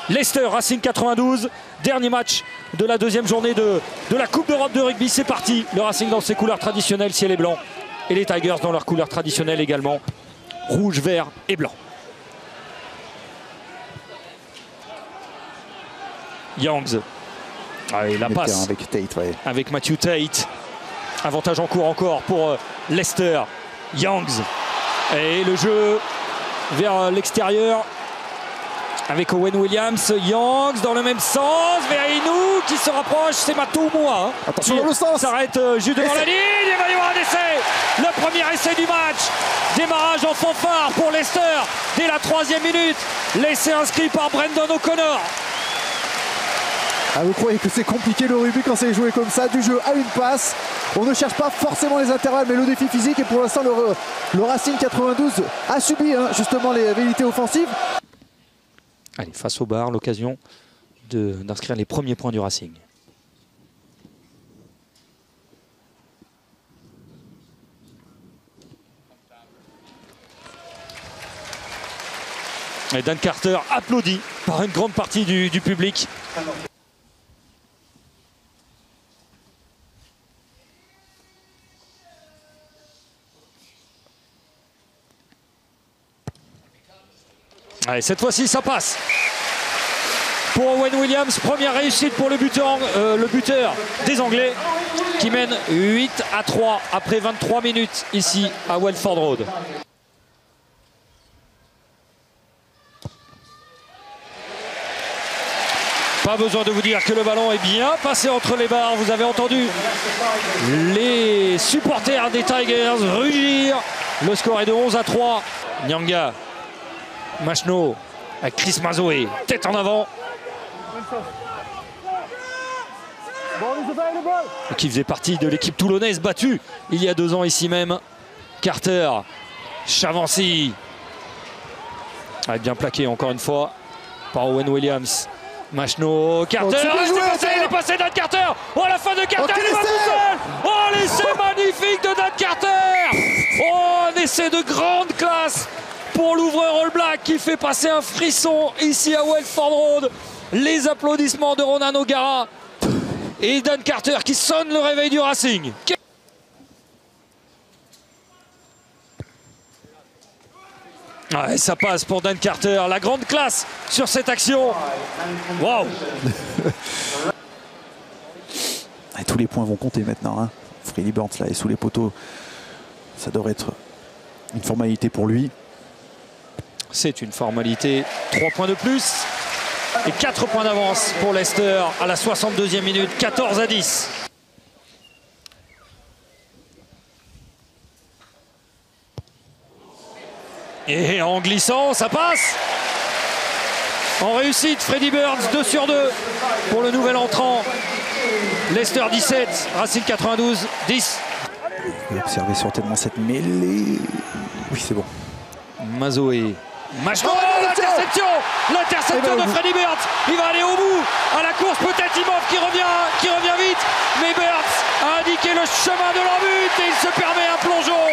Leicester Racing 92, dernier match de la deuxième journée de la Coupe d'Europe de rugby. C'est parti, le Racing dans ses couleurs traditionnelles, ciel et blanc. Et les Tigers dans leurs couleurs traditionnelles également, rouge, vert et blanc. Youngs, allez, la passe avec Tate, ouais. Avec Matthew Tate. Avantage en cours encore pour Leicester. Youngs, et le jeu vers l'extérieur avec Owen Williams. Youngs dans le même sens vers Inou qui se rapproche. C'est Matoumou. Attention dans le sens. S'arrête juste devant la ligne. Il va y avoir un essai. Le premier essai du match. Démarrage en fanfare pour Leicester dès la 3e minute. L'essai inscrit par Brendan O'Connor. Ah, vous croyez que c'est compliqué le rugby quand c'est joué comme ça, du jeu à une passe. On ne cherche pas forcément les intervalles, mais le défi physique. Et pour l'instant, le Racing 92 a subi justement les velléités offensives. Allez, face au bar, l'occasion d'inscrire les premiers points du Racing. Et Dan Carter applaudi par une grande partie du public. Allez, cette fois-ci, ça passe. Pour Owen Williams, première réussite pour le buteur des Anglais qui mène 8-3 après 23 minutes ici à Welford Road. Pas besoin de vous dire que le ballon est bien passé entre les barres. Vous avez entendu les supporters des Tigers rugir. Le score est de 11-3. Nyanga. Machno avec Chris Mazoé, tête en avant. Qui faisait partie de l'équipe toulonnaise battue il y a 2 ans ici même. Carter, Chavancy. Bien plaqué encore une fois par Owen Williams. Machno, Carter, il est passé Dan Carter. Oh, la fin de Carter, il va tout seul. Oh, l'essai magnifique de Dan Carter. Oh, un essai de grande classe pour l'ouvreur All Black qui fait passer un frisson ici à Welford Road. Les applaudissements de Ronan O'Gara et Dan Carter qui sonne le réveil du Racing. Ouais, ça passe pour Dan Carter, la grande classe sur cette action. Waouh. Tous les points vont compter maintenant. Freddie Burns là est sous les poteaux. Ça devrait être une formalité pour lui. C'est une formalité. 3 points de plus et 4 points d'avance pour Leicester à la 62e minute, 14-10. Et en glissant, ça passe. En réussite, Freddie Burns, 2 sur 2 pour le nouvel entrant. Leicester 17, Racing 92, 10. Observez certainement cette mêlée. Oui, c'est bon. Mazoé. Machno, l'interception de Freddie Burns. Il va aller au bout. À la course, peut-être Imhoff qui revient vite. Mais Burns a indiqué le chemin de leur but et il se permet un plongeon.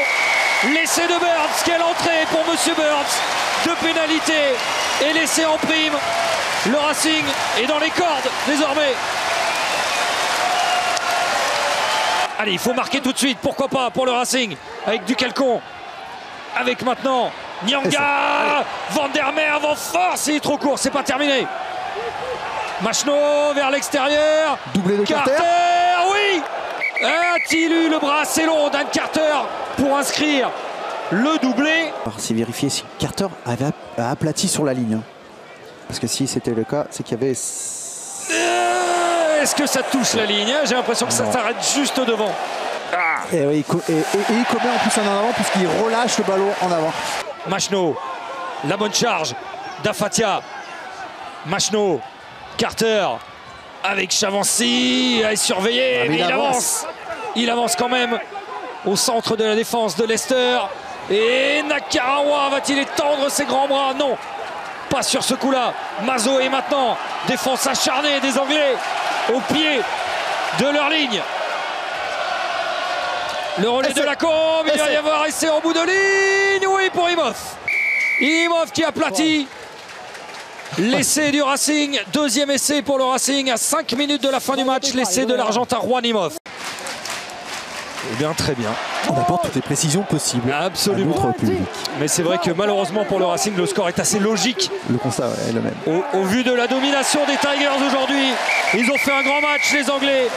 L'essai de Burns, quelle entrée pour Monsieur Burns. 2 pénalités et l'essai en prime. Le Racing est dans les cordes désormais. Allez, il faut marquer tout de suite, pourquoi pas pour le Racing avec du Calcon. Avec maintenant Nyanga, Van der Merwe en force, il est trop court, c'est pas terminé. Machno vers l'extérieur. Doublé de Carter. Oui. A-t-il eu le bras assez long, Dan Carter, pour inscrire le doublé? C'est vérifier si Carter a aplati sur la ligne. Parce que si c'était le cas, c'est qu'il y avait... Est-ce que ça touche la ligne? J'ai l'impression que ça s'arrête juste devant. Et il commet en plus en avant puisqu'il relâche le ballon en avant. Machno, la bonne charge d'Afatia. Machno, Carter avec Chavancy, il est surveillé, mais il avance quand même au centre de la défense de Leicester. Et Nakarawa va-t-il étendre ses grands bras? Non, pas sur ce coup-là. Mazoé maintenant, défense acharnée des Anglais au pied de leur ligne. Le relais de la combe, il va y avoir essai en bout de ligne. Oui, pour Imhoff. Imhoff qui aplatit. L'essai du Racing, deuxième essai pour le Racing à 5 minutes de la fin du match, l'essai de l'Argentin Juanimov. Eh bien, très bien. On apporte toutes les précisions possibles. Absolument. À notre public. Mais c'est vrai que malheureusement pour le Racing, le score est assez logique. Le constat est le même. Au vu de la domination des Tigers aujourd'hui, ils ont fait un grand match, les Anglais.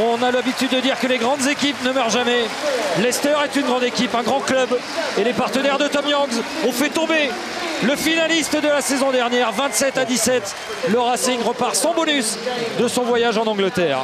On a l'habitude de dire que les grandes équipes ne meurent jamais. Leicester est une grande équipe, un grand club. Et les partenaires de Tom Youngs ont fait tomber le finaliste de la saison dernière, 27-17. Le Racing repart sans bonus de son voyage en Angleterre.